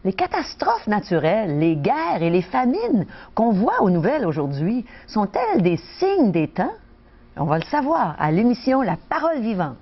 Les catastrophes naturelles, les guerres et les famines qu'on voit aux nouvelles aujourd'hui sont-elles des signes des temps? On va le savoir à l'émission La Parole vivante.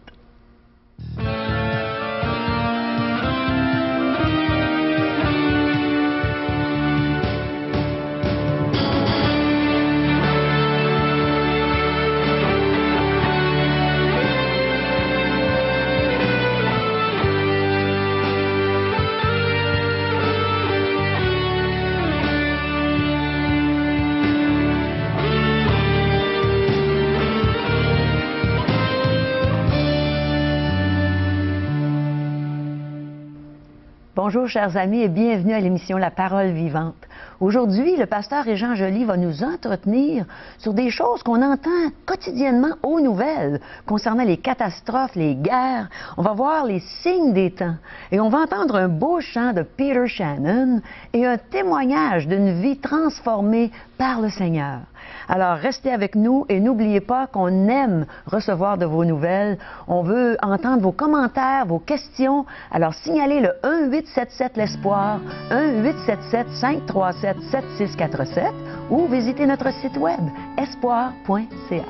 Bonjour chers amis et bienvenue à l'émission La Parole vivante. Aujourd'hui, le pasteur Régent Joly va nous entretenir sur des choses qu'on entend quotidiennement aux nouvelles concernant les catastrophes, les guerres. On va voir les signes des temps et on va entendre un beau chant de Peter Shannon et un témoignage d'une vie transformée par le Seigneur. Alors, restez avec nous et n'oubliez pas qu'on aime recevoir de vos nouvelles. On veut entendre vos commentaires, vos questions. Alors, signalez le 1-877-l'Espoir, 1-877-537-7647 ou visitez notre site web espoir.ca.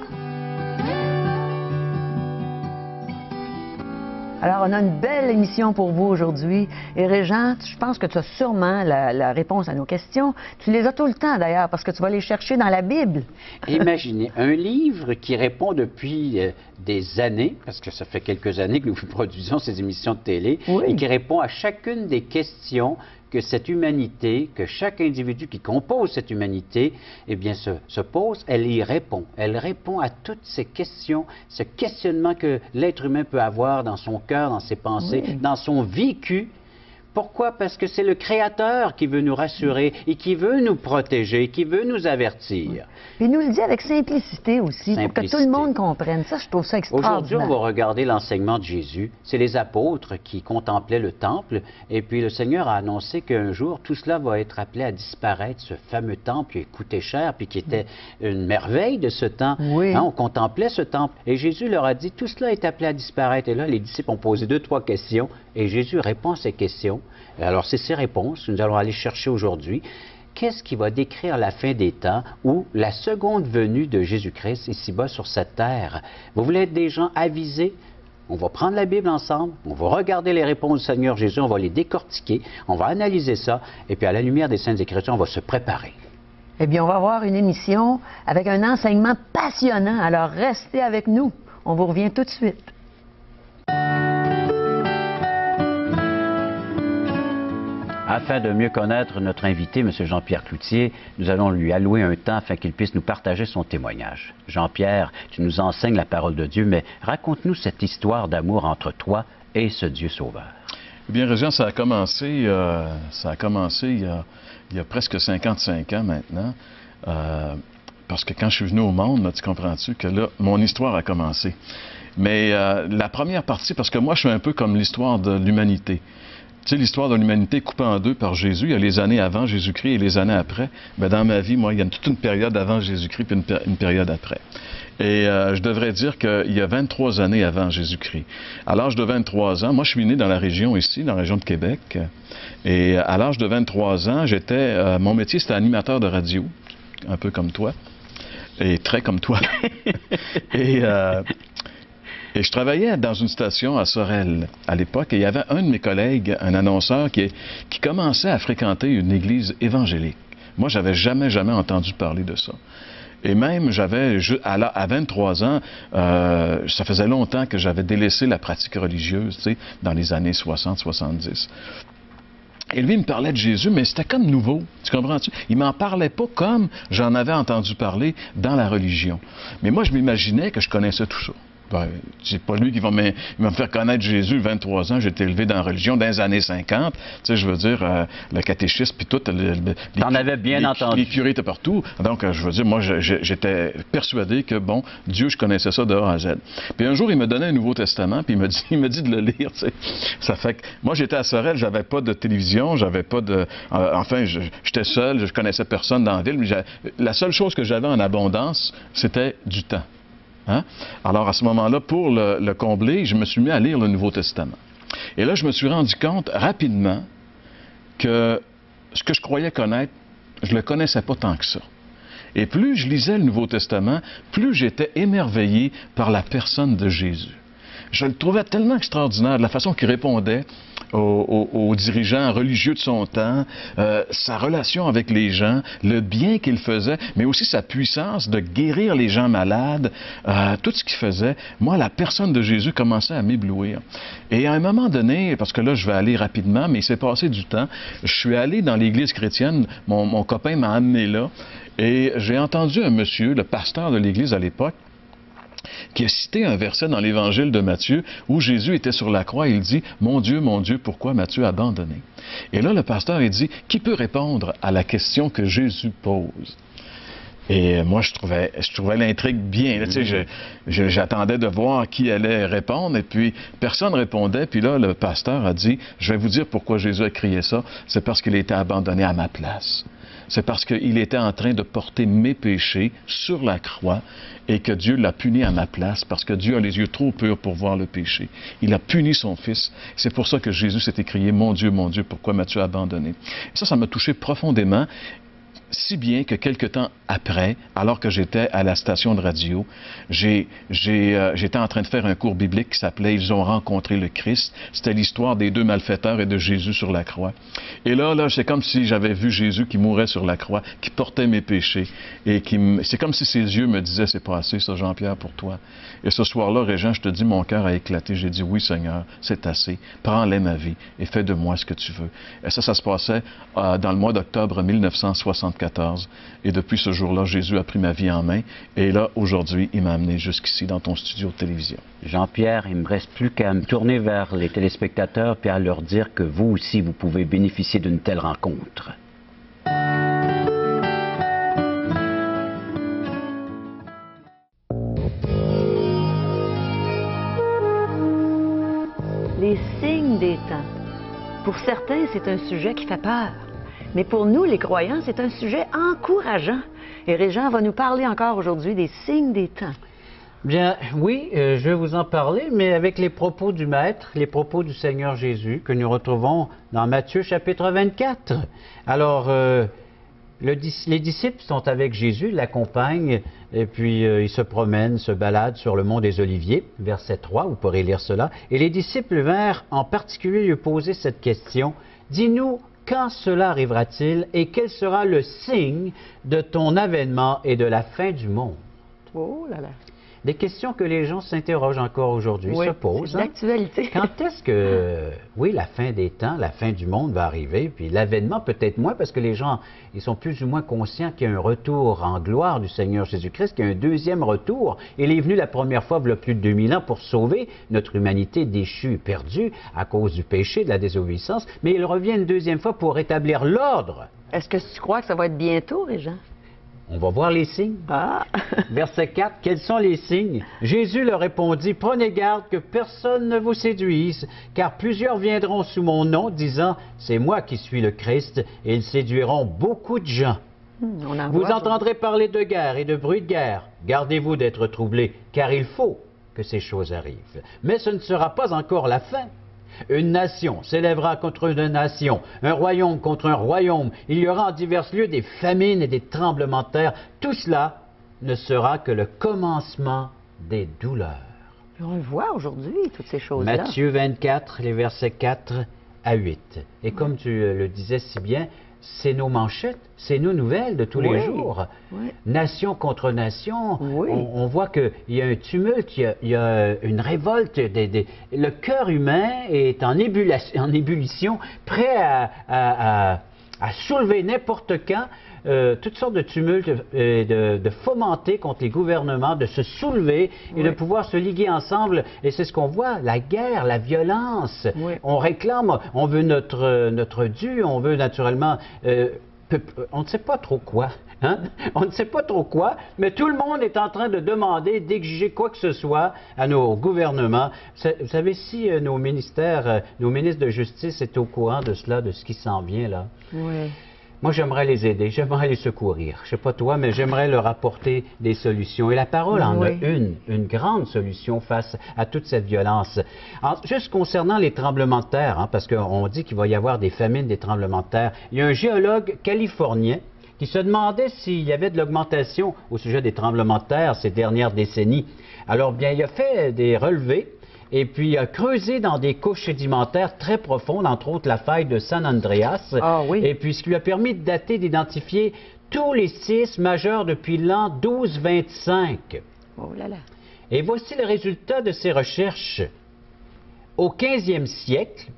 Alors, on a une belle émission pour vous aujourd'hui. Et Régent, je pense que tu as sûrement la réponse à nos questions. Tu les as tout le temps, d'ailleurs, parce que tu vas les chercher dans la Bible. Imaginez, un livre qui répond depuis des années, parce que ça fait quelques années que nous produisons ces émissions de télé, oui, et qui répond à chacune des questions que cette humanité, que chaque individu qui compose cette humanité, eh bien, se pose, elle y répond. Elle répond à toutes ces questions, ce questionnement que l'être humain peut avoir dans son cœur, dans ses pensées, oui, dans son vécu. Pourquoi? Parce que c'est le Créateur qui veut nous rassurer et qui veut nous protéger, qui veut nous avertir. Puis il nous le dit avec simplicité aussi, pour que tout le monde comprenne. Ça, je trouve ça extraordinaire. Aujourd'hui, on va regarder l'enseignement de Jésus. C'est les apôtres qui contemplaient le temple. Et puis le Seigneur a annoncé qu'un jour, tout cela va être appelé à disparaître. Ce fameux temple qui coûtait cher, puis qui était une merveille de ce temps. Oui. Hein, on contemplait ce temple. Et Jésus leur a dit, tout cela est appelé à disparaître. Et là, les disciples ont posé 2-3 questions. Et Jésus répond à ces questions. Alors, c'est ces réponses que nous allons aller chercher aujourd'hui. Qu'est-ce qui va décrire la fin des temps ou la seconde venue de Jésus-Christ ici-bas sur cette terre? Vous voulez être des gens avisés? On va prendre la Bible ensemble, on va regarder les réponses du Seigneur Jésus, on va les décortiquer, on va analyser ça, et puis à la lumière des Saintes Écritures, on va se préparer. Eh bien, on va avoir une émission avec un enseignement passionnant, alors restez avec nous. On vous revient tout de suite. Afin de mieux connaître notre invité, M. Jean-Pierre Cloutier, nous allons lui allouer un temps afin qu'il puisse nous partager son témoignage. Jean-Pierre, tu nous enseignes la parole de Dieu, mais raconte-nous cette histoire d'amour entre toi et ce Dieu sauveur. Eh bien, Régent, ça a commencé il y a presque 55 ans maintenant, parce que quand je suis venu au monde, là, tu comprends-tu que là, mon histoire a commencé. Mais la première partie, parce que moi, je suis un peu comme l'histoire de l'humanité. Tu sais, l'histoire de l'humanité coupée en deux par Jésus, il y a les années avant Jésus-Christ et les années après. Bien, dans ma vie, moi, il y a toute une période avant Jésus-Christ puis une période après. Et je devrais dire qu'il y a 23 années avant Jésus-Christ. À l'âge de 23 ans, moi, je suis né dans la région ici, dans la région de Québec. Et à l'âge de 23 ans, mon métier, c'était animateur de radio, un peu comme toi, et très comme toi. Et je travaillais dans une station à Sorel à l'époque, et il y avait un de mes collègues, un annonceur, qui commençait à fréquenter une église évangélique. Moi, j'avais jamais entendu parler de ça. Et même, à 23 ans, ça faisait longtemps que j'avais délaissé la pratique religieuse, tu sais, dans les années 60-70. Et lui, il me parlait de Jésus, mais c'était comme nouveau, tu comprends-tu? Il m'en parlait pas comme j'en avais entendu parler dans la religion. Mais moi, je m'imaginais que je connaissais tout ça. Ben, c'est pas lui qui va me faire connaître Jésus, 23 ans, j'ai été élevé dans la religion dans les années 50, tu sais, je veux dire, le catéchisme, puis tout, t'en avais bien entendu. Les curés étaient partout, donc je veux dire, moi, j'étais persuadé que, bon, Dieu, je connaissais ça de A à Z. Puis un jour, il me donnait un Nouveau Testament, puis il me dit de le lire, tu sais. Ça fait que, moi, j'étais à Sorel, j'avais pas de télévision, j'avais pas de... enfin, j'étais seul, je connaissais personne dans la ville, mais la seule chose que j'avais en abondance, c'était du temps. Hein? Alors, à ce moment-là, pour le combler, je me suis mis à lire le Nouveau Testament. Et là, je me suis rendu compte rapidement que ce que je croyais connaître, je ne le connaissais pas tant que ça. Et plus je lisais le Nouveau Testament, plus j'étais émerveillé par la personne de Jésus. Je le trouvais tellement extraordinaire, de la façon qu'il répondait aux dirigeants religieux de son temps, sa relation avec les gens, le bien qu'il faisait, mais aussi sa puissance de guérir les gens malades, tout ce qu'il faisait. Moi, la personne de Jésus commençait à m'éblouir. Et à un moment donné, parce que là, je vais aller rapidement, mais il s'est passé du temps, je suis allé dans l'église chrétienne, mon copain m'a amené là, et j'ai entendu un monsieur, le pasteur de l'église à l'époque, qui a cité un verset dans l'Évangile de Matthieu où Jésus était sur la croix et il dit « Mon Dieu, pourquoi m'as-tu abandonné? » Et là, le pasteur, il dit « Qui peut répondre à la question que Jésus pose? » Et moi, je trouvais l'intrigue bien. Là, tu sais, j'attendais de voir qui allait répondre, et puis personne ne répondait. Puis là, le pasteur a dit « Je vais vous dire pourquoi Jésus a crié ça. C'est parce qu'il a été abandonné à ma place. C'est parce qu'il était en train de porter mes péchés sur la croix et que Dieu l'a puni à ma place parce que Dieu a les yeux trop purs pour voir le péché. Il a puni son Fils. C'est pour ça que Jésus s'est écrié « Mon Dieu, pourquoi m'as-tu abandonné? » Ça m'a touché profondément. Si bien que quelque temps après, alors que j'étais à la station de radio, j'étais en train de faire un cours biblique qui s'appelait « Ils ont rencontré le Christ ». C'était l'histoire des deux malfaiteurs et de Jésus sur la croix. Et là, c'est comme si j'avais vu Jésus qui mourait sur la croix, qui portait mes péchés. Et c'est comme si ses yeux me disaient « C'est pas assez, ça, Jean-Pierre, pour toi. » Et ce soir-là, Régent, je te dis, mon cœur a éclaté. J'ai dit « Oui, Seigneur, c'est assez. Prends-les ma vie et fais de moi ce que tu veux. » Et ça se passait dans le mois d'octobre 1974. Et depuis ce jour-là, Jésus a pris ma vie en main. Et là, aujourd'hui, il m'a amené jusqu'ici, dans ton studio de télévision. Jean-Pierre, il ne me reste plus qu'à me tourner vers les téléspectateurs puis à leur dire que vous aussi, vous pouvez bénéficier d'une telle rencontre. Les signes des temps. Pour certains, c'est un sujet qui fait peur. Mais pour nous, les croyants, c'est un sujet encourageant. Et Régent va nous parler encore aujourd'hui des signes des temps. Bien, oui, je vais vous en parler, mais avec les propos du Maître, les propos du Seigneur Jésus, que nous retrouvons dans Matthieu chapitre 24. Alors, les disciples sont avec Jésus, l'accompagnent, et puis ils se promènent, se baladent sur le mont des Oliviers, verset 3, vous pourrez lire cela. Et les disciples vinrent en particulier lui poser cette question. « Dis-nous, quand cela arrivera-t-il et quel sera le signe de ton avènement et de la fin du monde? » Oh là là! Des questions que les gens s'interrogent encore aujourd'hui, se posent. C'est d'actualité. Quand est-ce que, oui, la fin des temps, la fin du monde va arriver, puis l'avènement peut-être moins, parce que les gens, ils sont plus ou moins conscients qu'il y a un retour en gloire du Seigneur Jésus-Christ, qu'il y a un deuxième retour. Il est venu la première fois, il y a plus de 2000 ans, pour sauver notre humanité déchue et perdue à cause du péché, de la désobéissance, mais il revient une deuxième fois pour rétablir l'ordre. Est-ce que tu crois que ça va être bientôt, Régent? On va voir les signes. Ah. Verset 4, quels sont les signes? Jésus leur répondit, prenez garde que personne ne vous séduise, car plusieurs viendront sous mon nom, disant, c'est moi qui suis le Christ, et ils séduiront beaucoup de gens. Vous entendrez parler de guerre et de bruit de guerre. Gardez-vous d'être troublés, car il faut que ces choses arrivent. Mais ce ne sera pas encore la fin. Une nation s'élèvera contre une nation, un royaume contre un royaume. Il y aura en divers lieux des famines et des tremblements de terre. Tout cela ne sera que le commencement des douleurs. On le voit aujourd'hui, toutes ces choses-là. Matthieu 24, les versets 4 à 8. Et comme tu le disais si bien, c'est nos manchettes, c'est nos nouvelles de tous les jours. Oui. Nation contre nation, oui. on voit qu'il y a un tumulte, il y a une révolte. Le cœur humain est en ébullition, prêt à soulever n'importe quand toutes sortes de tumultes, de fomenter contre les gouvernements, de se soulever et de pouvoir se liguer ensemble. Et c'est ce qu'on voit, la guerre, la violence. Oui. On réclame, on veut notre dû, on veut naturellement... on ne sait pas trop quoi. Hein? On ne sait pas trop quoi, mais tout le monde est en train de demander, d'exiger quoi que ce soit à nos gouvernements. Vous savez, si nos ministères, nos ministres de justice étaient au courant de cela, de ce qui s'en vient là... Oui. Moi, j'aimerais les aider, j'aimerais les secourir. Je ne sais pas toi, mais j'aimerais leur apporter des solutions. Et la parole en a une grande solution face à toute cette violence. Juste concernant les tremblements de terre, hein, parce qu'on dit qu'il va y avoir des famines, des tremblements de terre, il y a un géologue californien qui se demandait s'il y avait de l'augmentation au sujet des tremblements de terre ces dernières décennies. Alors, bien, il a fait des relevés et puis il a creusé dans des couches sédimentaires très profondes, entre autres la faille de San Andreas. Ah, oui. Et puis, ce qui lui a permis de dater, d'identifier tous les séismes majeurs depuis l'an 1225. Oh là là. Et voici le résultat de ses recherches. Au 15e siècle,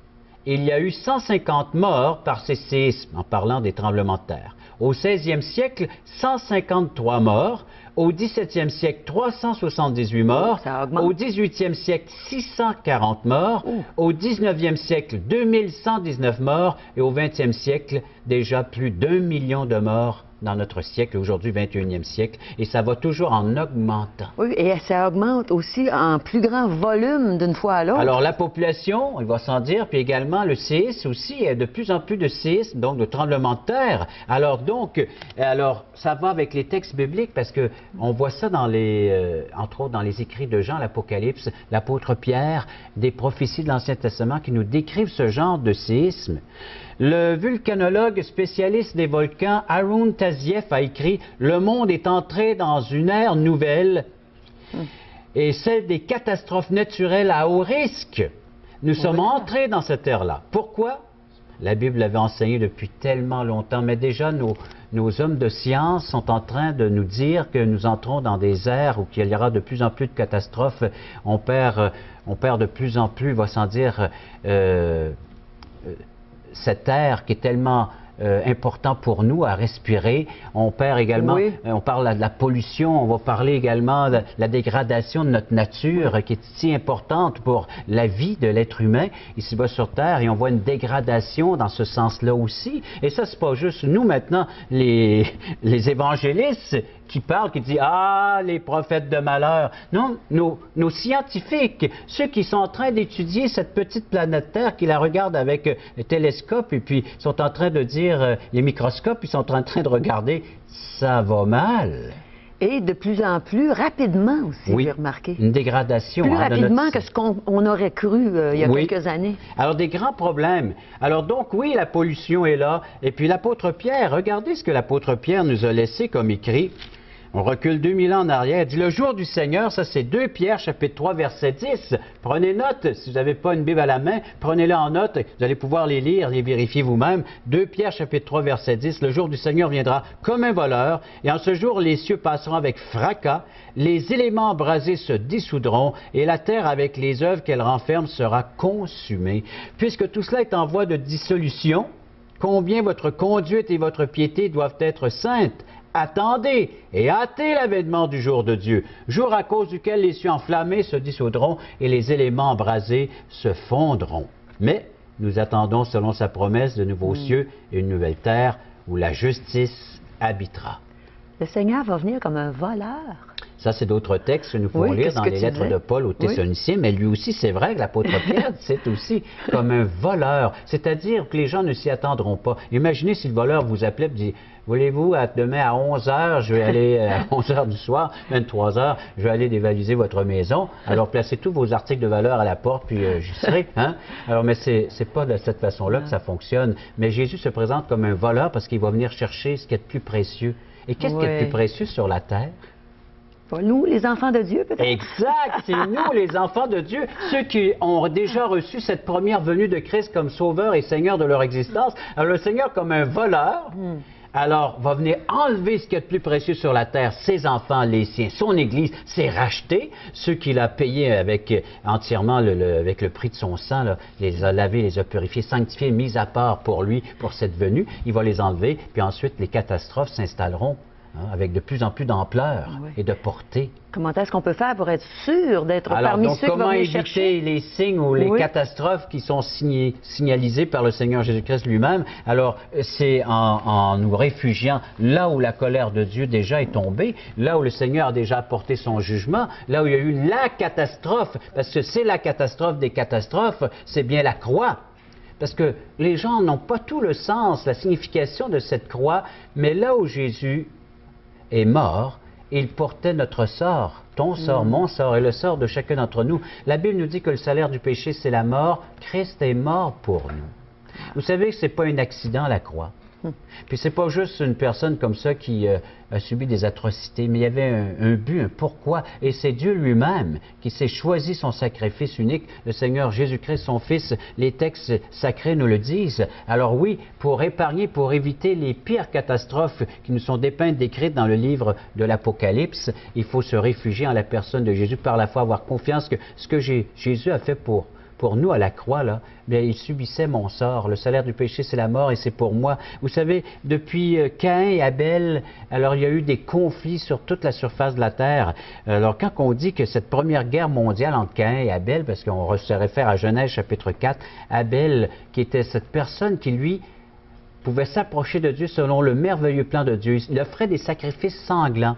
il y a eu 150 morts par ces séismes, en parlant des tremblements de terre. Au 16e siècle, 153 morts. Au 17e siècle, 378 morts. Ça augmente. Au 18e siècle, 640 morts. Au 19e siècle, 2119 morts. Et au 20e siècle, déjà plus d'1 million de morts dans notre siècle, aujourd'hui 21e siècle, et ça va toujours en augmentant. Oui, et ça augmente aussi en plus grand volume d'une fois à l'autre. Alors la population, il va sans dire, puis également le séisme aussi, il y a de plus en plus de séismes, donc de tremblements de terre. Alors ça va avec les textes bibliques, parce que on voit ça dans entre autres dans les écrits de Jean, l'Apocalypse, l'apôtre Pierre, des prophéties de l'Ancien Testament qui nous décrivent ce genre de séisme. Le vulcanologue spécialiste des volcans Arun Taziev a écrit « Le monde est entré dans une ère nouvelle et celle des catastrophes naturelles à haut risque. Nous sommes entrés dans cette ère-là. Pourquoi? La Bible l'avait enseigné depuis tellement longtemps, mais déjà nos hommes de science sont en train de nous dire que nous entrons dans des ères où il y aura de plus en plus de catastrophes. On perd de plus en plus, va sans dire, cette air qui est tellement important pour nous à respirer. On perd également, on parle de la pollution, on va parler également de la dégradation de notre nature qui est si importante pour la vie de l'être humain ici-bas sur Terre, et on voit une dégradation dans ce sens-là aussi. Et ça, c'est pas juste nous maintenant, les évangélistes qui parlent, qui disent « Ah, les prophètes de malheur ». Non, nos scientifiques, ceux qui sont en train d'étudier cette petite planète Terre, qui la regardent avec un télescope et puis sont en train de dire, les microscopes, ils sont en train de regarder, ça va mal. Et de plus en plus rapidement aussi, j'ai remarqué. Une dégradation. Plus rapidement que ce qu'on aurait cru il y a quelques années. Alors, des grands problèmes. Alors, donc, oui, la pollution est là. Et puis, l'apôtre Pierre, regardez ce que l'apôtre Pierre nous a laissé comme écrit. On recule 2000 ans en arrière. Il dit, le jour du Seigneur, ça c'est 2 Pierre, chapitre 3, verset 10. Prenez note, si vous n'avez pas une Bible à la main, prenez-le en note, vous allez pouvoir les lire, les vérifier vous-même. 2 Pierre, chapitre 3, verset 10. Le jour du Seigneur viendra comme un voleur, et en ce jour, les cieux passeront avec fracas, les éléments embrasés se dissoudront, et la terre avec les œuvres qu'elle renferme sera consumée. Puisque tout cela est en voie de dissolution, combien votre conduite et votre piété doivent être saintes. Attendez et hâtez l'avènement du jour de Dieu, jour à cause duquel les cieux enflammés se dissoudront et les éléments embrasés se fondront. Mais nous attendons, selon sa promesse, de nouveaux cieux et une nouvelle terre où la justice habitera. Le Seigneur va venir comme un voleur. Ça, c'est d'autres textes que nous pouvons lire dans les lettres de Paul aux Thessaloniciens, mais lui aussi, c'est vrai que l'apôtre Pierre, c'est aussi comme un voleur. C'est-à-dire que les gens ne s'y attendront pas. Imaginez si le voleur vous appelait et dit, voulez-vous, demain à 11h, je vais aller, à 11h du soir, 23h, je vais aller dévaliser votre maison. Alors, placez tous vos articles de valeur à la porte, puis j'y serai. Hein? Alors, mais c'est pas de cette façon-là que ça fonctionne. Mais Jésus se présente comme un voleur parce qu'il va venir chercher ce qui est de plus précieux. Et qu'est-ce qui est de plus précieux sur la terre? Pas nous, les enfants de Dieu, peut-être? Exact, c'est nous, les enfants de Dieu, ceux qui ont déjà reçu cette première venue de Christ comme sauveur et Seigneur de leur existence. Alors, le Seigneur, comme un voleur, alors, va venir enlever ce qu'il y a de plus précieux sur la terre, ses enfants, les siens, son Église, c'est racheté. Ceux qu'il a payés avec entièrement avec le prix de son sang, là, les a lavés, les a purifiés, sanctifiés, mis à part pour lui, pour cette venue. Il va les enlever, puis ensuite, les catastrophes s'installeront. Avec de plus en plus d'ampleur et de portée. Comment est-ce qu'on peut faire pour être sûr d'être parmi ceux qui vont venir chercher? Comment éviter les signes ou les catastrophes qui sont signalisés par le Seigneur Jésus-Christ lui-même? Alors, c'est en nous réfugiant là où la colère de Dieu déjà est tombée, là où le Seigneur a déjà apporté son jugement, là où il y a eu la catastrophe, parce que c'est la catastrophe des catastrophes, c'est bien la croix. parce que les gens n'ont pas tout le sens, la signification de cette croix, mais là où Jésus est mort, il portait notre sort, ton sort, mon sort et le sort de chacun d'entre nous. La Bible nous dit que le salaire du péché, c'est la mort. Christ est mort pour nous. Vous savez que ce n'est pas un accident, la croix. Puis c'est pas juste une personne comme ça qui a subi des atrocités, mais il y avait un but, un pourquoi, et c'est Dieu lui-même qui s'est choisi son sacrifice unique, le Seigneur Jésus-Christ, son Fils. Les textes sacrés nous le disent. Alors oui, pour épargner, pour éviter les pires catastrophes qui nous sont dépeintes, décrites dans le livre de l'Apocalypse, il faut se réfugier en la personne de Jésus, par la foi avoir confiance que ce que Jésus a fait pour nous à la croix, là, bien, il subissait mon sort. Le salaire du péché, c'est la mort et c'est pour moi. Vous savez, depuis Caïn et Abel, alors il y a eu des conflits sur toute la surface de la terre. Alors quand on dit que cette première guerre mondiale entre Caïn et Abel, parce qu'on se réfère à Genèse chapitre 4, Abel, qui était cette personne qui, lui, pouvait s'approcher de Dieu selon le merveilleux plan de Dieu. Il offrait des sacrifices sanglants.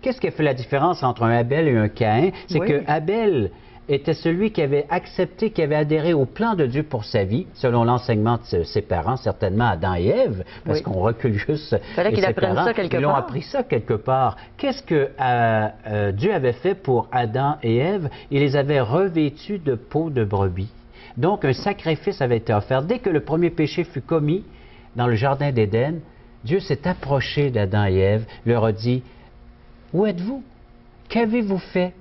Qu'est-ce qui a fait la différence entre un Abel et un Caïn? C'est que Abel était celui qui avait accepté, qui avait adhéré au plan de Dieu pour sa vie, selon l'enseignement de ses parents, certainement Adam et Ève, parce qu'on recule juste. Il fallait qu'ils apprennent ça quelque part. Ils ont appris ça quelque part. Qu'est-ce que Dieu avait fait pour Adam et Ève? Il les avait revêtus de peau de brebis. Donc, un sacrifice avait été offert. Dès que le premier péché fut commis dans le jardin d'Éden, Dieu s'est approché d'Adam et Ève, leur a dit, « Où êtes-vous? Qu'avez-vous fait? »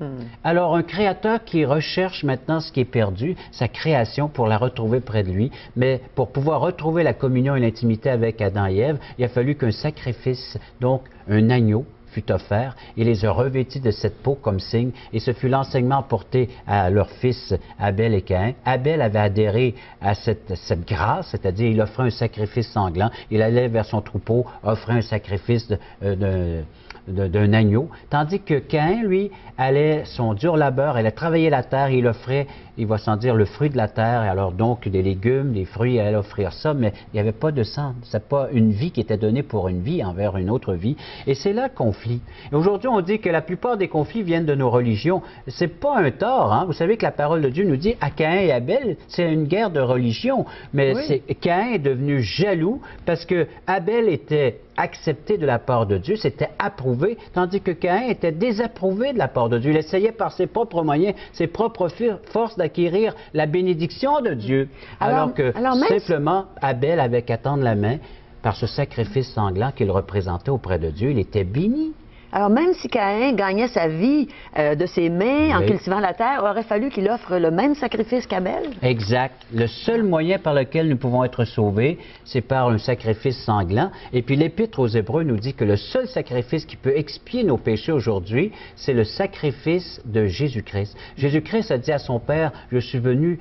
Alors, un créateur qui recherche maintenant ce qui est perdu, sa création, pour la retrouver près de lui, mais pour pouvoir retrouver la communion et l'intimité avec Adam et Ève, il a fallu qu'un sacrifice, donc un agneau, fut offert. Il les a revêtis de cette peau comme signe, et ce fut l'enseignement porté à leurs fils Abel et Caïn. Abel avait adhéré à cette grâce, c'est-à-dire il offrait un sacrifice sanglant, il allait vers son troupeau, offrait un sacrifice d'un agneau, tandis que Caïn, lui, allait son dur labeur, allait travailler la terre, et il offrait, il va sans dire, le fruit de la terre, et alors donc des légumes, des fruits, il allait offrir ça, mais il n'y avait pas de sang, c'est pas une vie qui était donnée pour une vie envers une autre vie, et c'est là le conflit. Et aujourd'hui, on dit que la plupart des conflits viennent de nos religions. C'est pas un tort, hein? Vous savez que la parole de Dieu nous dit, à Caïn et Abel, c'est une guerre de religion, mais Caïn est devenu jaloux parce que Abel était accepté de la part de Dieu, c'était approuvé, tandis que Caïn était désapprouvé de la part de Dieu. Il essayait par ses propres moyens, ses propres forces d'acquérir la bénédiction de Dieu, alors que simplement Abel avait qu'à tendre la main par ce sacrifice sanglant qu'il représentait auprès de Dieu. Il était béni. Alors, même si Caïn gagnait sa vie de ses mains en cultivant la terre, aurait fallu qu'il offre le même sacrifice qu'Abel? Exact. Le seul moyen par lequel nous pouvons être sauvés, c'est par un sacrifice sanglant. Et puis l'Épître aux Hébreux nous dit que le seul sacrifice qui peut expier nos péchés aujourd'hui, c'est le sacrifice de Jésus-Christ. Jésus-Christ a dit à son Père, « Je suis venu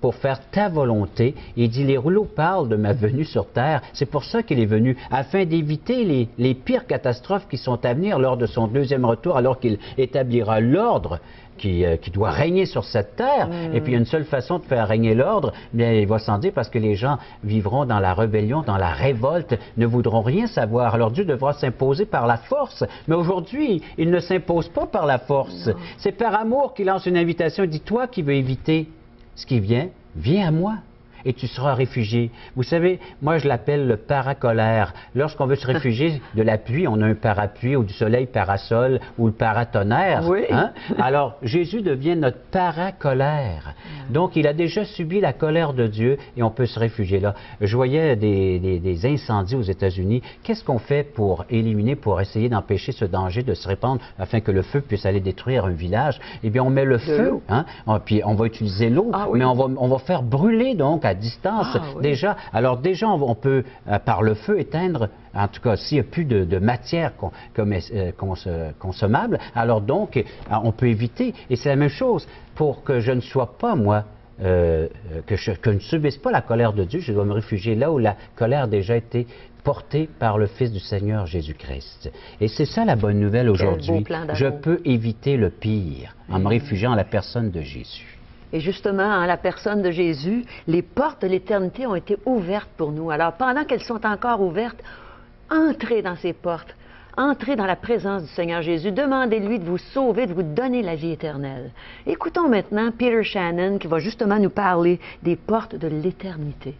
pour faire ta volonté. » Il dit, les rouleaux parlent de ma venue sur terre. C'est pour ça qu'il est venu, afin d'éviter les pires catastrophes qui sont à venir lors de son deuxième retour, alors qu'il établira l'ordre qui doit régner sur cette terre. Et puis, il y a une seule façon de faire régner l'ordre, bien, il va s'en dire, parce que les gens vivront dans la rébellion, dans la révolte, ne voudront rien savoir. Alors, Dieu devra s'imposer par la force. Mais aujourd'hui, il ne s'impose pas par la force. C'est par amour qu'il lance une invitation. Il dit, toi qui veux éviter ce qui vient, viens à moi et tu seras réfugié. Vous savez, moi je l'appelle le paracolère. Lorsqu'on veut se réfugier de la pluie, on a un parapluie, ou du soleil, parasol, ou le paratonnerre. Oui. Hein? Alors, Jésus devient notre paracolère. Donc, il a déjà subi la colère de Dieu et on peut se réfugier là. Je voyais des incendies aux États-Unis. Qu'est-ce qu'on fait pour éliminer, pour essayer d'empêcher ce danger de se répandre afin que le feu puisse aller détruire un village? Eh bien, on met le feu, hein? Puis on va utiliser l'eau, mais on va faire brûler donc à distance déjà. Alors déjà, on peut, par le feu, éteindre, en tout cas, s'il n'y a plus de matière consommable, alors donc, on peut éviter. Et c'est la même chose, pour que je ne sois pas, moi, que je ne subisse pas la colère de Dieu, je dois me réfugier là où la colère a déjà été portée par le Fils du Seigneur Jésus-Christ. Et c'est ça la bonne nouvelle aujourd'hui. Je peux éviter le pire en me réfugiant en la personne de Jésus. Et justement, en la personne de Jésus, les portes de l'éternité ont été ouvertes pour nous. Alors, pendant qu'elles sont encore ouvertes, entrez dans ces portes. Entrez dans la présence du Seigneur Jésus. Demandez-lui de vous sauver, de vous donner la vie éternelle. Écoutons maintenant Peter Shannon qui va justement nous parler des portes de l'éternité.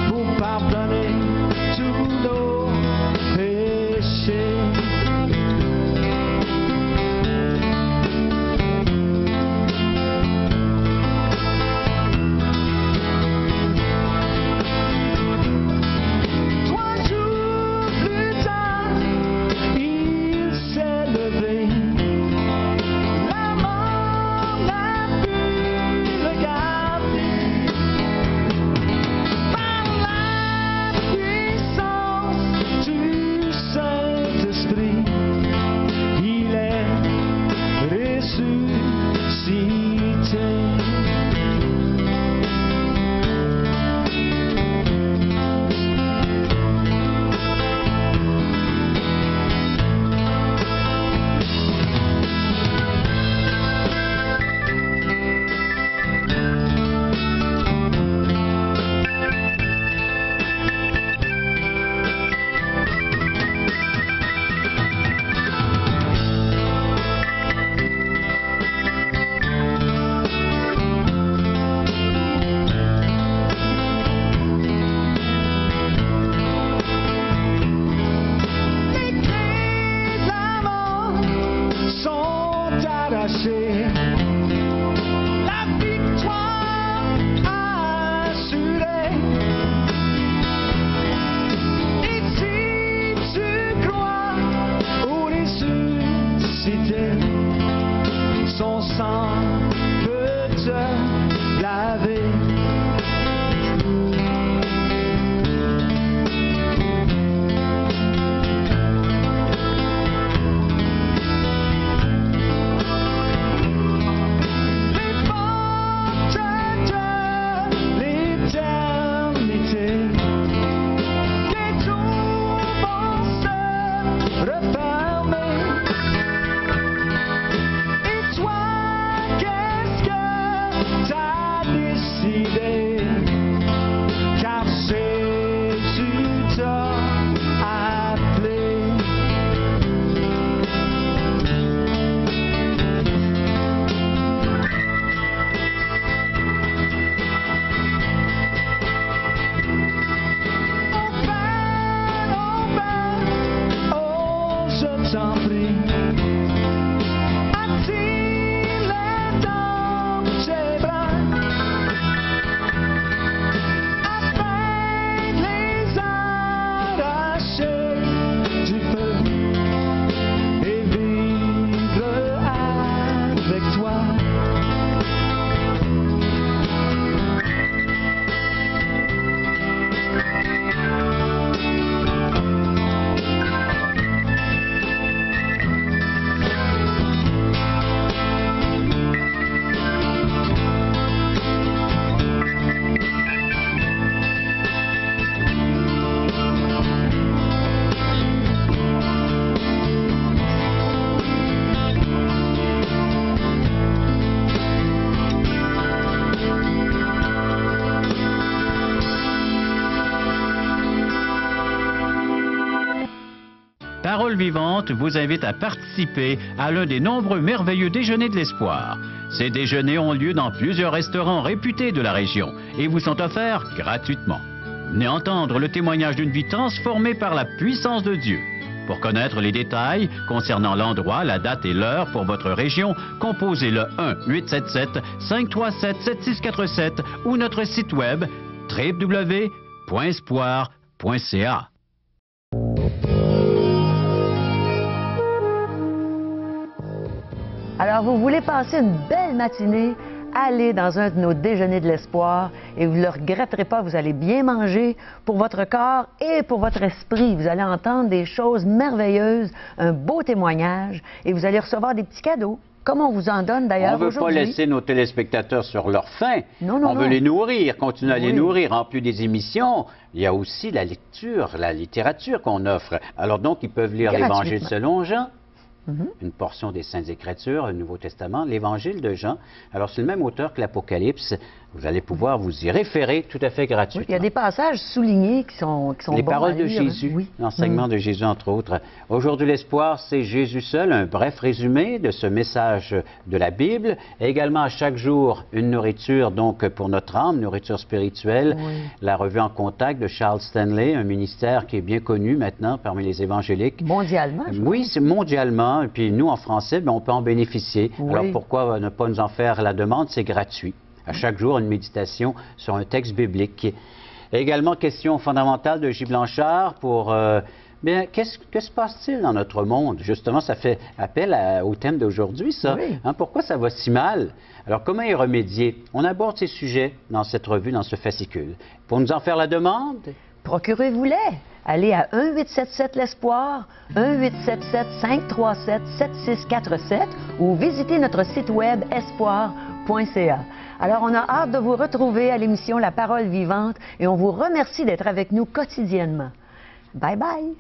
pour pardonner tous nos péchés. La victoire assurée. Et si tu crois au ressuscité, son sang peut te laver. Parole Vivante vous invite à participer à l'un des nombreux merveilleux déjeuners de l'espoir. Ces déjeuners ont lieu dans plusieurs restaurants réputés de la région et vous sont offerts gratuitement. Venez entendre le témoignage d'une vie transformée par la puissance de Dieu. Pour connaître les détails concernant l'endroit, la date et l'heure pour votre région, composez le 1-877-537-7647 ou notre site web www.espoir.ca. Alors, vous voulez passer une belle matinée? Allez dans un de nos déjeuners de l'espoir et vous ne le regretterez pas. Vous allez bien manger pour votre corps et pour votre esprit. Vous allez entendre des choses merveilleuses, un beau témoignage et vous allez recevoir des petits cadeaux. Comme on vous en donne d'ailleurs aujourd'hui. On ne veut pas laisser nos téléspectateurs sur leur faim. On veut les nourrir, continuer à les nourrir. En plus des émissions, il y a aussi la lecture, la littérature qu'on offre. Alors donc, ils peuvent lire l'Évangile selon Jean. Une portion des Saintes Écritures, le Nouveau Testament, l'Évangile de Jean. Alors, c'est le même auteur que l'Apocalypse. Vous allez pouvoir vous y référer tout à fait gratuitement. Il y a des passages soulignés qui sont Les bons paroles à de lire, Jésus, Oui. l'enseignement de Jésus, entre autres. Aujourd'hui, l'espoir, c'est Jésus seul, un bref résumé de ce message de la Bible. Et également, à chaque jour, une nourriture, donc, pour notre âme, nourriture spirituelle. Oui. La revue En contact de Charles Stanley, un ministère qui est bien connu maintenant parmi les évangéliques. Mondialement, je Oui, c'est mondialement. Et puis, nous, en français, ben, on peut en bénéficier. Oui. Alors, pourquoi ne pas nous en faire la demande? C'est gratuit. À chaque jour, une méditation sur un texte biblique. Également, question fondamentale de J. Blanchard pour... bien, que se passe-t-il dans notre monde? Justement, ça fait appel au thème d'aujourd'hui, ça. Oui. Hein, pourquoi ça va si mal? Alors, comment y remédier? On aborde ces sujets dans cette revue, dans ce fascicule. Pour nous en faire la demande... Procurez-vous-les. Allez à 1-877-l'Espoir, 1-877-537-7647 ou visitez notre site web espoir.ca. Alors, on a hâte de vous retrouver à l'émission La Parole vivante et on vous remercie d'être avec nous quotidiennement. Bye bye!